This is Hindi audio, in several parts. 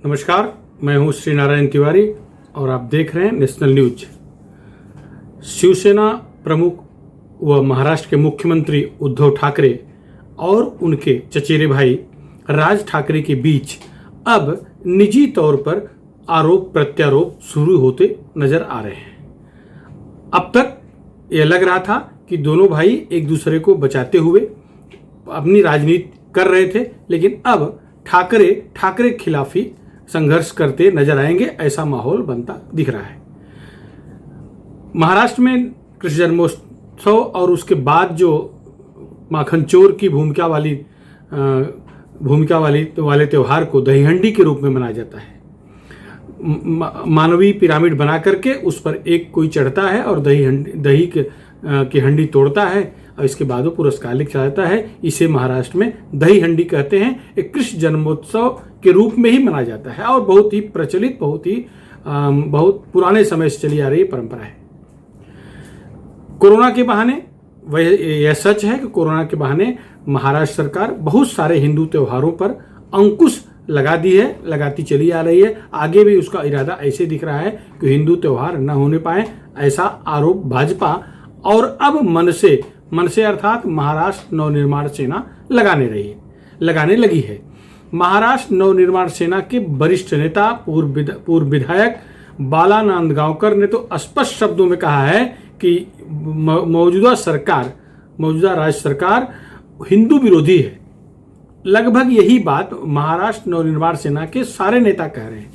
नमस्कार, मैं हूं श्री नारायण तिवारी और आप देख रहे हैं नेशनल न्यूज। शिवसेना प्रमुख व महाराष्ट्र के मुख्यमंत्री उद्धव ठाकरे और उनके चचेरे भाई राज ठाकरे के बीच अब निजी तौर पर आरोप प्रत्यारोप शुरू होते नजर आ रहे हैं। अब तक यह लग रहा था कि दोनों भाई एक दूसरे को बचाते हुए अपनी राजनीति कर रहे थे, लेकिन अब ठाकरे खिलाफी संघर्ष करते नजर आएंगे, ऐसा माहौल बनता दिख रहा है। महाराष्ट्र में कृष्ण जन्मोत्सव और उसके बाद जो माखन चोर की भूमिका वाले त्योहार को दही हंडी के रूप में मनाया जाता है। मानवीय पिरामिड बना करके उस पर एक कोई चढ़ता है और दही की हंडी तोड़ता है और इसके बाद वो पुरस्कार लिखा जाता है। इसे महाराष्ट्र में दही हंडी कहते हैं। एक कृष्ण जन्मोत्सव के रूप में ही मनाया जाता है और बहुत ही प्रचलित, बहुत पुराने समय से चली आ रही परंपरा है। कोरोना के बहाने, यह सच है कि कोरोना के बहाने महाराष्ट्र सरकार बहुत सारे हिंदू त्योहारों पर अंकुश लगाती चली आ रही है। आगे भी उसका इरादा ऐसे दिख रहा है कि हिंदू त्योहार न होने पाए, ऐसा आरोप भाजपा और अब मनसे अर्थात महाराष्ट्र नवनिर्माण सेना लगाने लगी है। महाराष्ट्र नवनिर्माण सेना के वरिष्ठ नेता पूर्व विधायक बाला नांदगांवकर ने तो स्पष्ट शब्दों में कहा है कि मौजूदा राज्य सरकार हिंदू विरोधी है। लगभग यही बात महाराष्ट्र नवनिर्माण सेना के सारे नेता कह रहे हैं।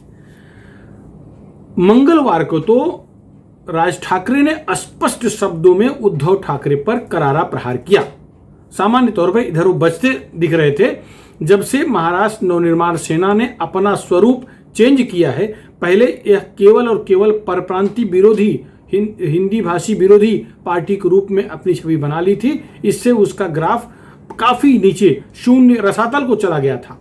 मंगलवार को तो राज ठाकरे ने स्पष्ट शब्दों में उद्धव ठाकरे पर करारा प्रहार किया। सामान्य तौर पर इधर वो बचते दिख रहे थे। जब से महाराष्ट्र नवनिर्माण सेना ने अपना स्वरूप चेंज किया है, पहले यह केवल परप्रांतीय विरोधी, हिंदी भाषी विरोधी पार्टी के रूप में अपनी छवि बना ली थी। इससे उसका ग्राफ काफी नीचे शून्य रसातल को चला गया था।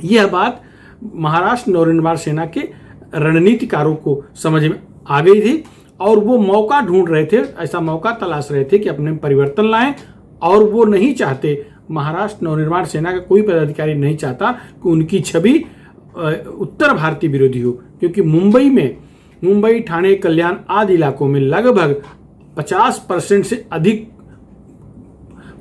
यह बात महाराष्ट्र नवनिर्माण सेना के रणनीतिकारों को समझ में आ गई थी और वो मौका ढूंढ रहे थे, ऐसा मौका तलाश रहे थे कि अपने परिवर्तन लाएं। और वो नहीं चाहते, महाराष्ट्र नवनिर्माण सेना का कोई पदाधिकारी नहीं चाहता कि उनकी छवि उत्तर भारतीय विरोधी हो, क्योंकि मुंबई, ठाणे, कल्याण आदि इलाकों में लगभग 50% से अधिक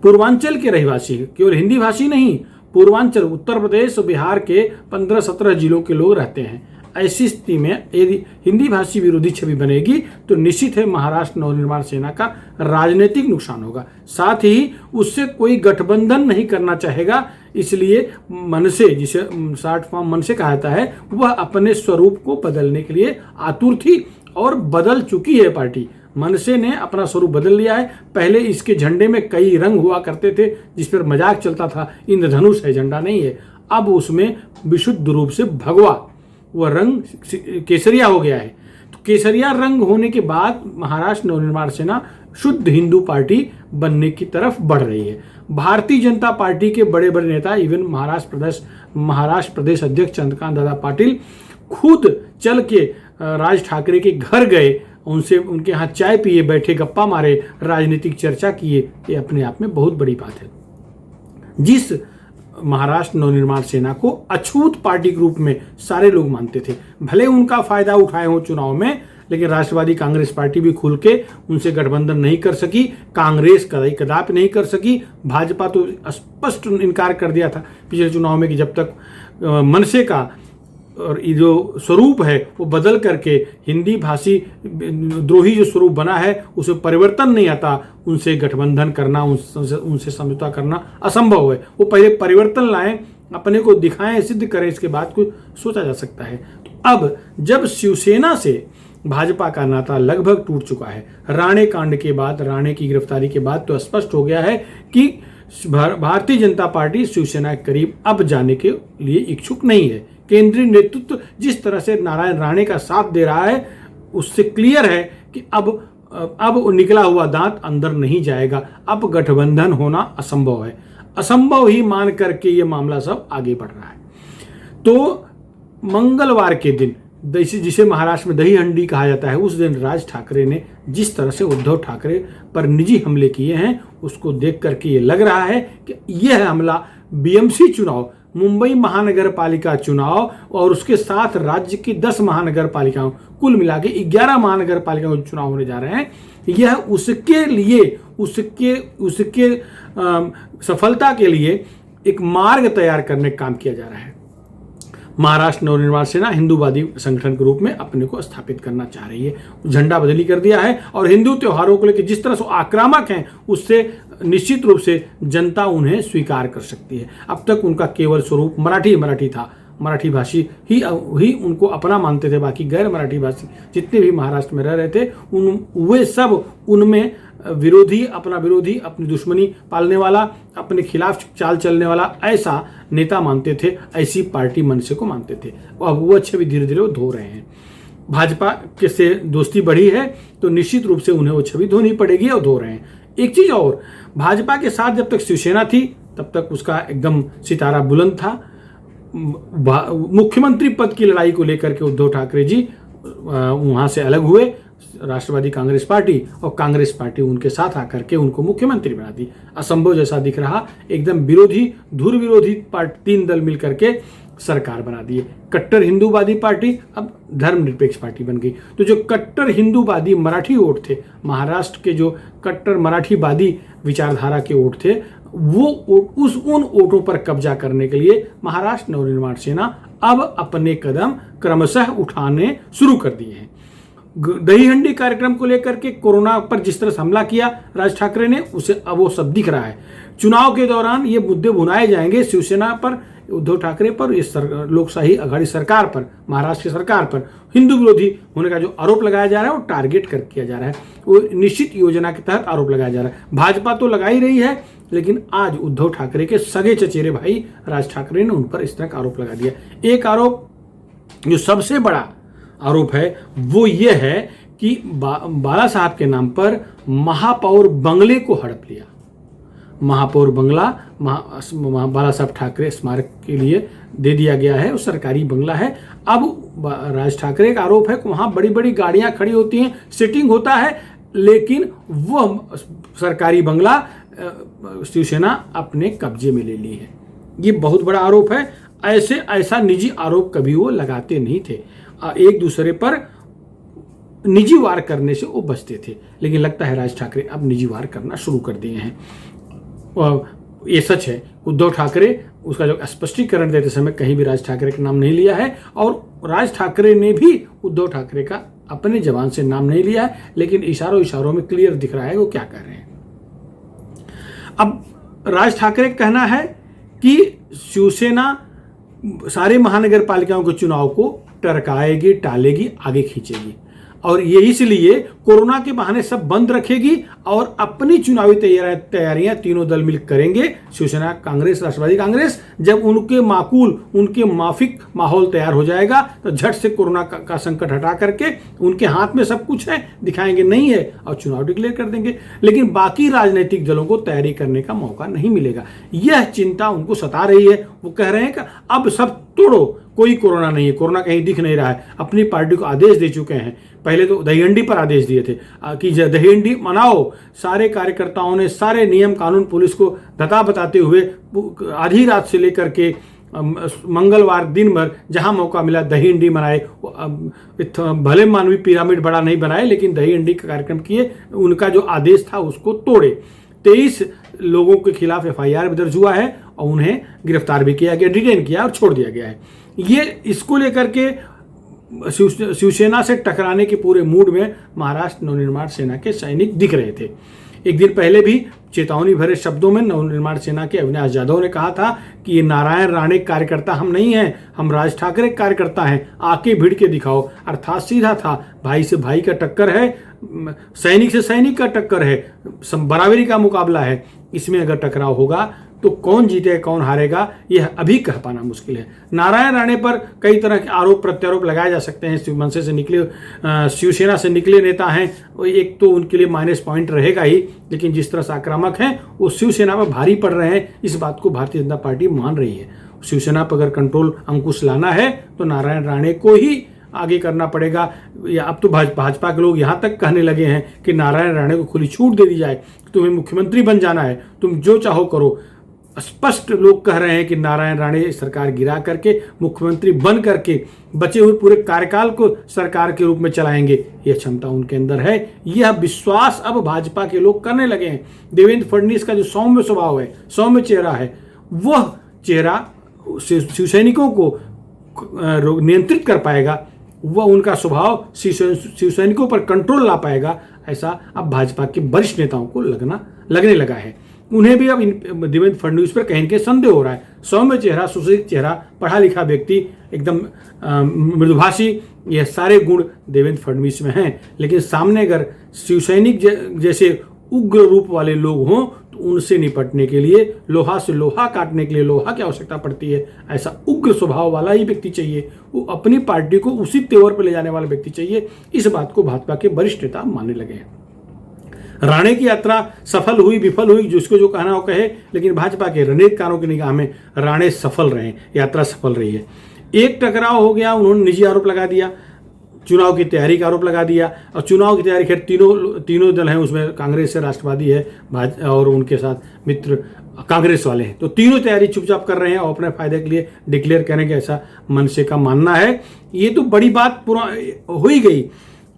पूर्वांचल के रहवासी, केवल हिंदी भाषी नहीं, पूर्वांचल उत्तर प्रदेश और बिहार के 15-17 जिलों के लोग रहते हैं। ऐसी स्थिति में यदि हिंदी भाषी विरोधी छवि बनेगी तो निश्चित है महाराष्ट्र नवनिर्माण सेना का राजनीतिक नुकसान होगा। साथ ही उससे कोई गठबंधन नहीं करना चाहेगा। इसलिए मनसे, जिसे शॉर्ट फॉर्म मनसे कहा जाता है, वह अपने स्वरूप को बदलने के लिए आतुर थी और बदल चुकी है। पार्टी मनसे ने अपना स्वरूप बदल लिया है। पहले इसके झंडे में कई रंग हुआ करते थे, जिस पर मजाक चलता था, इंद्रधनुष है, झंडा नहीं है। अब उसमें विशुद्ध रूप से भगवा वह रंग केसरिया हो गया है। तो केसरिया रंग होने के बाद महाराष्ट्र नवनिर्माण सेना शुद्ध हिंदू पार्टी बनने की तरफ बढ़ रही है। भारतीय जनता पार्टी के बड़े नेता, इवन महाराष्ट्र प्रदेश अध्यक्ष चंद्रकांत दादा पाटिल खुद चल के राज ठाकरे के घर गए, उनके यहाँ चाय पिए, बैठे, गप्पा मारे, राजनीतिक चर्चा किए। ये अपने आप में बहुत बड़ी बात है। जिस महाराष्ट्र नवनिर्माण सेना को अछूत पार्टी के रूप में सारे लोग मानते थे, भले उनका फायदा उठाए हो चुनाव में, लेकिन राष्ट्रवादी कांग्रेस पार्टी भी खुल के उनसे गठबंधन नहीं कर सकी। कांग्रेस कदापि नहीं कर सकी। भाजपा तो स्पष्ट इनकार कर दिया था पिछले चुनाव में कि जब तक मनसे का और जो स्वरूप है वो बदल करके हिंदी भाषी द्रोही जो स्वरूप बना है उसे परिवर्तन नहीं आता, उनसे गठबंधन करना, उनसे समझौता करना असंभव है। वो पहले परिवर्तन लाएं, अपने को दिखाएं, सिद्ध करें, इसके बाद कुछ सोचा जा सकता है। तो अब जब शिवसेना से भाजपा का नाता लगभग टूट चुका है, राणे कांड के बाद, राणे की गिरफ्तारी के बाद तो स्पष्ट हो गया है कि भारतीय जनता पार्टी शिवसेना के करीब अब जाने के लिए इच्छुक नहीं है। केंद्रीय नेतृत्व जिस तरह से नारायण राणे का साथ दे रहा है, उससे क्लियर है कि अब निकला हुआ दांत अंदर नहीं जाएगा। अब गठबंधन होना असंभव है। असंभव ही मान करके ये मामला सब आगे बढ़ रहा है। तो मंगलवार के दिन, जिसे महाराष्ट्र में दही हंडी कहा जाता है, उस दिन राज ठाकरे ने जिस तरह से उद्धव ठाकरे पर निजी हमले किए हैं, उसको देख करके ये लग रहा है कि यह हमला बीएमसी चुनाव मुंबई महानगर पालिका चुनाव और उसके साथ राज्य की 10 महानगर पालिकाओं, कुल मिला के 11 महानगर पालिकाओं के चुनाव होने जा रहे हैं। यह उसके लिए उसके सफलता के लिए एक मार्ग तैयार करने का काम किया जा रहा है। महाराष्ट्र नवनिर्माण सेना हिंदूवादी संगठन के रूप में अपने को स्थापित करना चाह रही है, झंडा बदली कर दिया है और हिंदू त्योहारों को लेकर जिस तरह से आक्रामक हैं उससे निश्चित रूप से जनता उन्हें स्वीकार कर सकती है। अब तक उनका केवल स्वरूप मराठी था, मराठी भाषी ही उनको अपना मानते थे, बाकी गैर मराठी भाषी जितने भी महाराष्ट्र में रह रहे थे वे सब उनमें विरोधी, अपनी दुश्मनी पालने वाला, अपने खिलाफ चाल चलने वाला ऐसा नेता मानते थे, ऐसी पार्टी मनसे को मानते थे। अब वो छवि धीरे धीरे धो रहे हैं। भाजपा के से दोस्ती बढ़ी है तो निश्चित रूप से उन्हें वो छवि धोनी पड़ेगी और धो रहे हैं। एक चीज और, भाजपा के साथ जब तक शिवसेना थी तब तक उसका एकदम सितारा बुलंद था। मुख्यमंत्री पद की लड़ाई को लेकर के उद्धव ठाकरे जी वहां से अलग हुए, राष्ट्रवादी कांग्रेस पार्टी, और कांग्रेस पार्टी उनके साथ आकर के उनको मुख्यमंत्री बना दी। असंभव जैसा दिख रहा, एकदम विरोधी, धुर विरोधी पार्टी, 3 दल मिलकर के सरकार बना दिए। कट्टर हिंदूवादी पार्टी अब धर्मनिरपेक्ष पार्टी बन गई। तो जो कट्टर हिंदूवादी मराठी वोट थे, महाराष्ट्र के जो कट्टर मराठीवादी विचारधारा के वोट थे, वो उन वोटों पर कब्जा करने के लिए महाराष्ट्र नवनिर्माण सेना अब अपने कदम क्रमशः उठाने शुरू कर दिए हैं। दही हंडी कार्यक्रम को लेकर के कोरोना पर जिस तरह से हमला किया राज ठाकरे ने, उसे अब वो सब दिख रहा है। चुनाव के दौरान ये मुद्दे भुनाए जाएंगे, शिवसेना पर, उद्धव ठाकरे पर, इस लोकशाही आघाड़ी सरकार पर, महाराष्ट्र की सरकार पर हिंदू विरोधी होने का जो आरोप लगाया जा रहा है वो टारगेट कर किया जा रहा है, वो निश्चित योजना के तहत आरोप लगाया जा रहा है। भाजपा तो लगा ही रही है, लेकिन आज उद्धव ठाकरे के सगे चचेरे भाई राज ठाकरे ने उन पर इस तरह का आरोप लगा दिया। एक आरोप जो सबसे बड़ा आरोप है वो ये है कि बाला साहब के नाम पर महापौर बंगले को हड़प लिया। महापौर बंगला बाला साहब ठाकरे स्मारक के लिए दे दिया गया है, वो सरकारी बंगला है। अब राज ठाकरे का आरोप है कि वहाँ बड़ी बड़ी गाड़ियाँ खड़ी होती हैं, सिटिंग होता है, लेकिन वो सरकारी बंगला शिवसेना अपने कब्जे में ले ली है। ये बहुत बड़ा आरोप है। ऐसा निजी आरोप कभी वो लगाते नहीं थे, एक दूसरे पर निजी वार करने से वो बचते थे, लेकिन लगता है राज ठाकरे अब निजी वार करना शुरू कर दिए हैं। ये सच है, उद्धव ठाकरे उसका जो स्पष्टीकरण देते समय कहीं भी राज ठाकरे का नाम नहीं लिया है, और राज ठाकरे ने भी उद्धव ठाकरे का अपने जबान से नाम नहीं लिया है, लेकिन इशारों में क्लियर दिख रहा है वो क्या कर रहे हैं। अब राज ठाकरे का कहना है कि शिवसेना सारे महानगर पालिकाओं के चुनाव को टरकाएगी, टालेगी, आगे खींचेगी, और ये इसलिए कोरोना के बहाने सब बंद रखेगी और अपनी चुनावी तैयारियां तीनों दल मिल करेंगे, शिवसेना, कांग्रेस, राष्ट्रवादी कांग्रेस। जब उनके माफिक माहौल तैयार हो जाएगा तो झट से कोरोना का संकट हटा करके उनके हाथ में सब कुछ है, दिखाएंगे नहीं है और चुनाव डिक्लेयर कर देंगे। लेकिन बाकी राजनीतिक दलों को तैयारी करने का मौका नहीं मिलेगा। यह चिंता उनको सता रही है। वो कह रहे हैं कि अब सब तोड़ो, कोई कोरोना नहीं है, कोरोना कहीं दिख नहीं रहा है। अपनी पार्टी को आदेश दे चुके हैं, पहले तो दही हंडी पर आदेश दिए थे कि दही हंडी मनाओ। सारे कार्यकर्ताओं ने सारे नियम कानून पुलिस को धता बताते हुए आधी रात से लेकर के मंगलवार दिन भर जहां मौका मिला दही हंडी मनाए। भले मानवीय पिरामिड बड़ा नहीं बनाए, लेकिन दही हंडी का कार्यक्रम किए, उनका जो आदेश था उसको तोड़े। 23 लोगों के खिलाफ FIR भी दर्ज हुआ है और उन्हें गिरफ्तार भी किया गया, डिटेन किया और छोड़ दिया गया है। ये इसको लेकर के शिवसेना से टकराने के पूरे मूड में महाराष्ट्र नवनिर्माण सेना के सैनिक दिख रहे थे। एक दिन पहले भी चेतावनी भरे शब्दों में नवनिर्माण सेना के अविनाश यादव ने कहा था कि ये नारायण राणे कार्यकर्ता हम नहीं हैं, हम राज ठाकरे कार्यकर्ता हैं, आके भिड़ के दिखाओ। अर्थात सीधा था, भाई से भाई का टक्कर है, सैनिक से सैनिक का टक्कर है, बराबरी का मुकाबला है। इसमें अगर टकराव होगा तो कौन जीतेगा कौन हारेगा यह अभी कह पाना मुश्किल है। नारायण राणे पर कई तरह के आरोप प्रत्यारोप लगाए जा सकते हैं। मनसे से निकले, शिवसेना से निकले नेता हैं, एक तो उनके लिए माइनस पॉइंट रहेगा ही, लेकिन जिस तरह से आक्रामक हैं वो शिवसेना पर भारी पड़ रहे हैं, इस बात को भारतीय जनता पार्टी मान रही है। शिवसेना पर अगर कंट्रोल अंकुश लाना है तो नारायण राणे को ही आगे करना पड़ेगा। या अब तो भाजपा के लोग यहाँ तक कहने लगे हैं कि नारायण राणे को खुली छूट दे दी जाए, तुम्हें मुख्यमंत्री बन जाना है, तुम जो चाहो करो। स्पष्ट लोग कह रहे हैं कि नारायण राणे सरकार गिरा करके मुख्यमंत्री बन करके बचे हुए पूरे कार्यकाल को सरकार के रूप में चलाएंगे। यह क्षमता उनके अंदर है। यह विश्वास अब भाजपा के लोग करने लगे हैं। देवेंद्र फडणवीस का जो सौम्य स्वभाव है, सौम्य चेहरा है, वह चेहरा शिवसैनिकों को नियंत्रित कर पाएगा, वह उनका स्वभाव शिवसैनिकों पर कंट्रोल ला पाएगा, ऐसा अब भाजपा के वरिष्ठ नेताओं को लगने लगा है। उन्हें भी अब देवेंद्र फडणवीस पर कहीं के संदेह हो रहा है। सौम्य चेहरा, सुशील चेहरा, पढ़ा लिखा व्यक्ति, एकदम मृदुभाषी, यह सारे गुण देवेंद्र फडणवीस में हैं। लेकिन सामने अगर शिवसैनिक जैसे उग्र रूप वाले लोग हों तो उनसे निपटने के लिए, लोहा से लोहा काटने के लिए लोहा की आवश्यकता पड़ती है। ऐसा उग्र स्वभाव वाला ही व्यक्ति चाहिए, वो अपनी पार्टी को उसी तेवर पर ले जाने वाला व्यक्ति चाहिए। इस बात को भाजपा के वरिष्ठ नेता मानने लगे हैं। राणे की यात्रा सफल हुई विफल हुई, जिसको जो कहना हो कहे, लेकिन भाजपा के रणनीतिकारों की निगाह में राणे सफल रहे, यात्रा सफल रही है। एक टकराव हो गया, उन्होंने निजी आरोप लगा दिया, चुनाव की तैयारी का आरोप लगा दिया। और चुनाव की तैयारी खैर तीनों दल हैं, उसमें कांग्रेस है, राष्ट्रवादी है, और उनके साथ मित्र कांग्रेस वाले हैं। तो तीनों तैयारी चुपचाप कर रहे हैं और अपने फायदे के लिए डिक्लेयर करने के ऐसा मनसे का मानना है। ये तो बड़ी बात पूरा हो ही गई।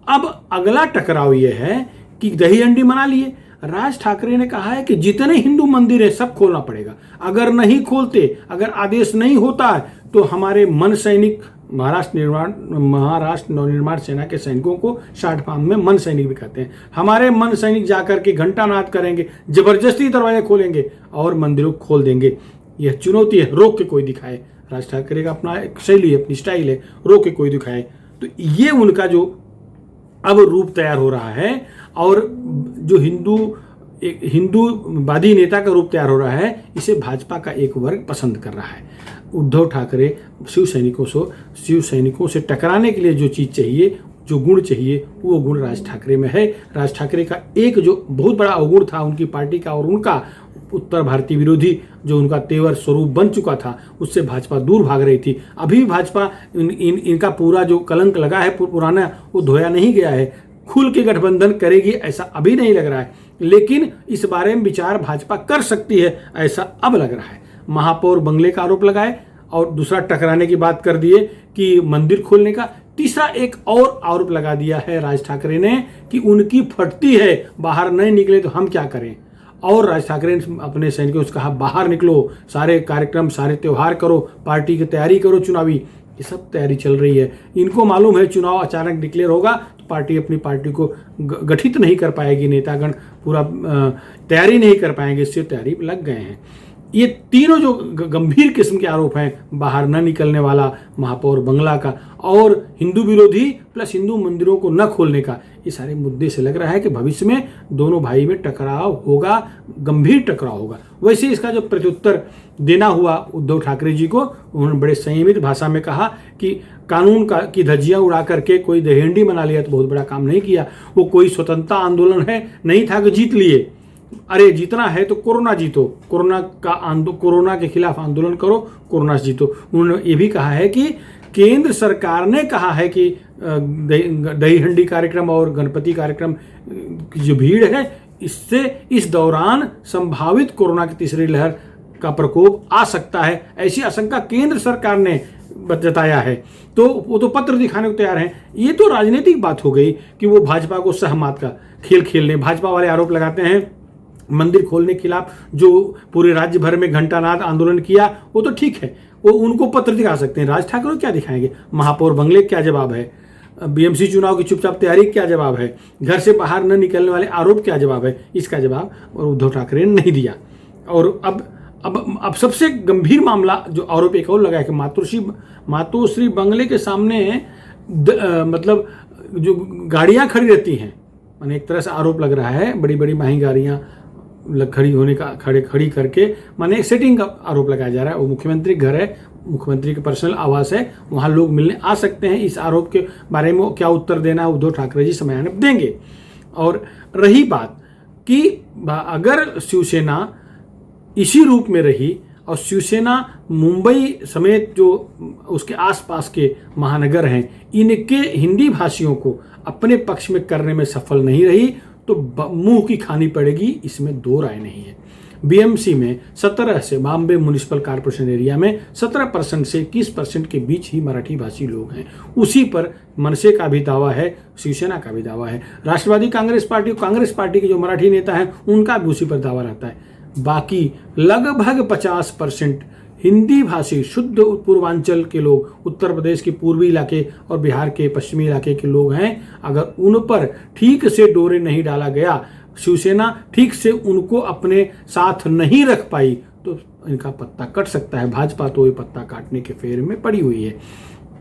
अब अगला टकराव ये है कि दही हंडी मना लिए। राज ठाकरे ने कहा है कि जितने हिंदू मंदिर है सब खोलना पड़ेगा, अगर नहीं खोलते, अगर आदेश नहीं होता है तो हमारे मन सैनिक, महाराष्ट्र नवनिर्माण सेना के सैनिकों को शॉर्ट फॉर्म में मन सैनिक भी कहते हैं, हमारे मन सैनिक जाकर के घंटानाद करेंगे, जबरदस्ती दरवाजे खोलेंगे और मंदिरों को खोल देंगे। यह चुनौती है, रोक के कोई दिखाए। राज ठाकरे का अपना एक शैली है, अपनी स्टाइल है, रोक के कोई दिखाए। तो ये उनका जो अब रूप तैयार हो रहा है और जो हिंदूवादी नेता का रूप तैयार हो रहा है, इसे भाजपा का एक वर्ग पसंद कर रहा है। उद्धव ठाकरे शिवसैनिकों से टकराने के लिए जो चीज़ चाहिए, जो गुण चाहिए, वो गुण राज ठाकरे में है। राज ठाकरे का एक जो बहुत बड़ा अवगुण था उनकी पार्टी का और उनका उत्तर भारतीय विरोधी जो उनका तेवर स्वरूप बन चुका था, उससे भाजपा दूर भाग रही थी। अभी भाजपा इनका पूरा जो कलंक लगा है पुराना, वो धोया नहीं गया है। खुल के गठबंधन करेगी ऐसा अभी नहीं लग रहा है, लेकिन इस बारे में विचार भाजपा कर सकती है ऐसा अब लग रहा है। महापौर बंगले का आरोप लगाए और दूसरा टकराने की बात कर दिए कि मंदिर खोलने का। तीसरा एक और आरोप लगा दिया है राज ठाकरे ने कि उनकी फटती है, बाहर नहीं निकले तो हम क्या करें। और राज ठाकरे ने अपने सैनिकों से कहा बाहर निकलो, सारे कार्यक्रम, सारे त्यौहार करो, पार्टी की तैयारी करो, चुनावी, ये सब तैयारी चल रही है। इनको मालूम है चुनाव अचानक डिक्लेयर होगा तो पार्टी अपनी पार्टी को गठित नहीं कर पाएगी, नेतागण पूरा तैयारी नहीं कर पाएंगे, इससे तैयारी लग गए हैं। ये तीनों जो गंभीर किस्म के आरोप हैं, बाहर न निकलने वाला, महापौर बंगला का और हिंदू विरोधी प्लस हिंदू मंदिरों को न खोलने का, ये सारे मुद्दे से लग रहा है कि भविष्य में दोनों भाई में टकराव होगा, गंभीर टकराव होगा। वैसे इसका जो प्रत्युत्तर देना हुआ उद्धव ठाकरे जी को, उन्होंने बड़े संयमित भाषा में कहा कि कानून की धज्जियां उड़ा करके कोई दहीहंडी बना लिया तो बहुत बड़ा काम नहीं किया। वो कोई स्वतंत्रता आंदोलन है नहीं था कि जीत लिए। अरे जीतना है तो कोरोना जीतो, कोरोना के खिलाफ आंदोलन करो, कोरोना से जीतो। उन्होंने ये भी कहा है कि केंद्र सरकार ने कहा है कि दही हंडी कार्यक्रम और गणपति कार्यक्रम की जो भीड़ है, इससे इस दौरान संभावित कोरोना की तीसरी लहर का प्रकोप आ सकता है, ऐसी आशंका केंद्र सरकार ने जताया है। तो वो तो पत्र दिखाने को तैयार हैं। ये तो राजनीतिक बात हो गई कि वो भाजपा को सहमत का खेल खेलने। भाजपा वाले आरोप लगाते हैं मंदिर खोलने के खिलाफ जो पूरे राज्य भर में घंटानाद आंदोलन किया, वो तो ठीक है, वो उनको पत्र दिखा सकते हैं। राज ठाकरे क्या दिखाएंगे? महापौर बंगले क्या जवाब है? बीएमसी चुनाव की चुपचाप तैयारी क्या जवाब है? घर से बाहर न निकलने वाले आरोप क्या जवाब है? इसका जवाब और उद्धव ठाकरे ने नहीं दिया। और अब सबसे गंभीर मामला जो आरोप एक और लगा है कि मातोश्री बंगले के सामने मतलब जो गाड़ियां खड़ी रहती हैं, माने एक तरह से आरोप लग रहा है बड़ी बड़ी महंगी गाड़ियां खड़ी करके माने सेटिंग का आरोप लगाया जा रहा है। वो मुख्यमंत्री घर है, मुख्यमंत्री के पर्सनल आवास है, वहाँ लोग मिलने आ सकते हैं। इस आरोप के बारे में क्या उत्तर देना है उद्धव ठाकरे जी समय देंगे। और रही बात कि अगर शिवसेना इसी रूप में रही और शिवसेना मुंबई समेत जो उसके आसपास के महानगर हैं, इनके हिंदी भाषियों को अपने पक्ष में करने में सफल नहीं रही तो मुंह की खानी पड़ेगी, इसमें दो राय नहीं है। बीएमसी में 17 से बॉम्बे म्युनिसिपल कॉर्पोरेशन एरिया में 17% से 21% के बीच ही मराठी भाषी लोग हैं। उसी पर मनसे का भी दावा है, शिवसेना का भी दावा है, राष्ट्रवादी कांग्रेस पार्टी के जो मराठी नेता हैं उनका भी उसी पर दावा रहता है। बाकी लगभग 50% हिंदी भाषी शुद्ध पूर्वांचल के लोग, उत्तर प्रदेश के पूर्वी इलाके और बिहार के पश्चिमी इलाके के लोग हैं। अगर उन पर ठीक से डोरे नहीं डाला गया, शिवसेना ठीक से उनको अपने साथ नहीं रख पाई, तो इनका पत्ता कट सकता है। भाजपा तो ये पत्ता काटने के फेर में पड़ी हुई है।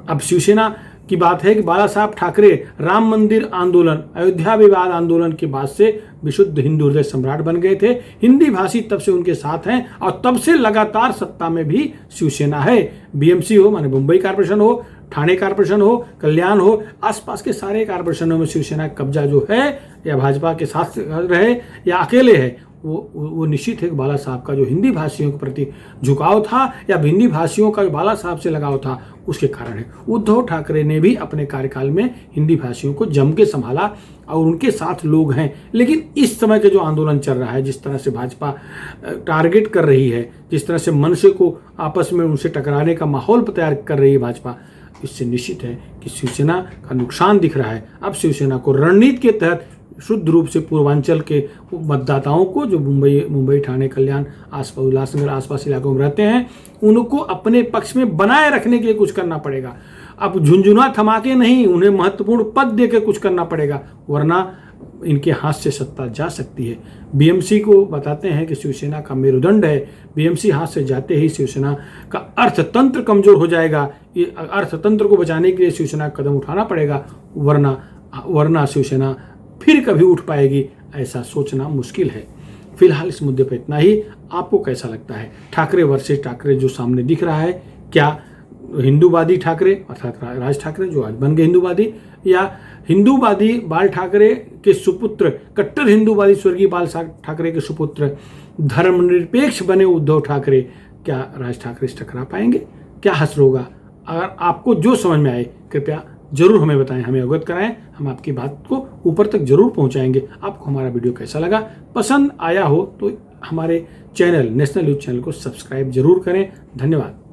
अब शिवसेना की बात है कि बाला साहब ठाकरे राम मंदिर आंदोलन, अयोध्या विवाद आंदोलन के बाद से विशुद्ध हिंदू हृदय सम्राट बन गए थे। हिंदी भाषी तब से उनके साथ हैं और तब से लगातार सत्ता में भी शिवसेना है। बीएमसी हो, माने मुंबई कॉर्पोरेशन हो, ठाणे कॉर्पोरेशन हो, कल्याण हो, आसपास के सारे कॉर्पोरेशनों में शिवसेना का कब्जा जो है, या भाजपा के साथ रहे या अकेले है, वो निश्चित है कि बाला साहब का जो हिंदी भाषियों के प्रति झुकाव था या हिंदी भाषियों का बाला साहब से लगाव था, उसके कारण है। उद्धव ठाकरे ने भी अपने कार्यकाल में हिंदी भाषियों को जम के संभाला और उनके साथ लोग हैं। लेकिन इस समय के जो आंदोलन चल रहा है, जिस तरह से भाजपा टारगेट कर रही है, जिस तरह से मनसे को आपस में उनसे टकराने का माहौल तैयार कर रही है भाजपा, इससे निश्चित है कि शिवसेना का नुकसान दिख रहा है। अब शिवसेना को रणनीति के तहत शुद्ध रूप से पूर्वांचल के मतदाताओं को, जो मुंबई ठाणे कल्याण आसपास उल्लासनगर आसपास इलाकों में रहते हैं, उनको अपने पक्ष में बनाए रखने के लिए कुछ करना पड़ेगा। अब झुंझुना थमा के नहीं, उन्हें महत्वपूर्ण पद देकर कुछ करना पड़ेगा, वरना इनके हाथ से सत्ता जा सकती है। बीएमसी को बताते हैं कि शिवसेना का मेरुदंड है। बीएमसी हाथ से जाते ही शिवसेना का अर्थतंत्र कमजोर हो जाएगा। ये अर्थतंत्र को बचाने के लिए शिवसेना कदम उठाना पड़ेगा, वरना शिवसेना फिर कभी उठ पाएगी, ऐसा सोचना मुश्किल है। फिलहाल इस मुद्दे पर इतना ही। आपको कैसा लगता है? ठाकरे वर्सेस ठाकरे जो सामने दिख रहा है, क्या हिंदूवादी ठाकरे अर्थात राज ठाकरे जो आज बन गए हिंदूवादी, या हिंदूवादी बाल ठाकरे के सुपुत्र, कट्टर हिंदूवादी स्वर्गीय बाल ठाकरे के सुपुत्र धर्मनिरपेक्ष बने उद्धव ठाकरे, क्या राज ठाकरे से टकरा पाएंगे? क्या हश्र होगा? अगर आपको जो समझ में आए कृपया जरूर हमें बताएं, हमें अवगत कराएं। हम आपकी बात को ऊपर तक जरूर पहुंचाएंगे। आपको हमारा वीडियो कैसा लगा? पसंद आया हो तो हमारे चैनल नेशनल न्यूज चैनल को सब्सक्राइब जरूर करें। धन्यवाद।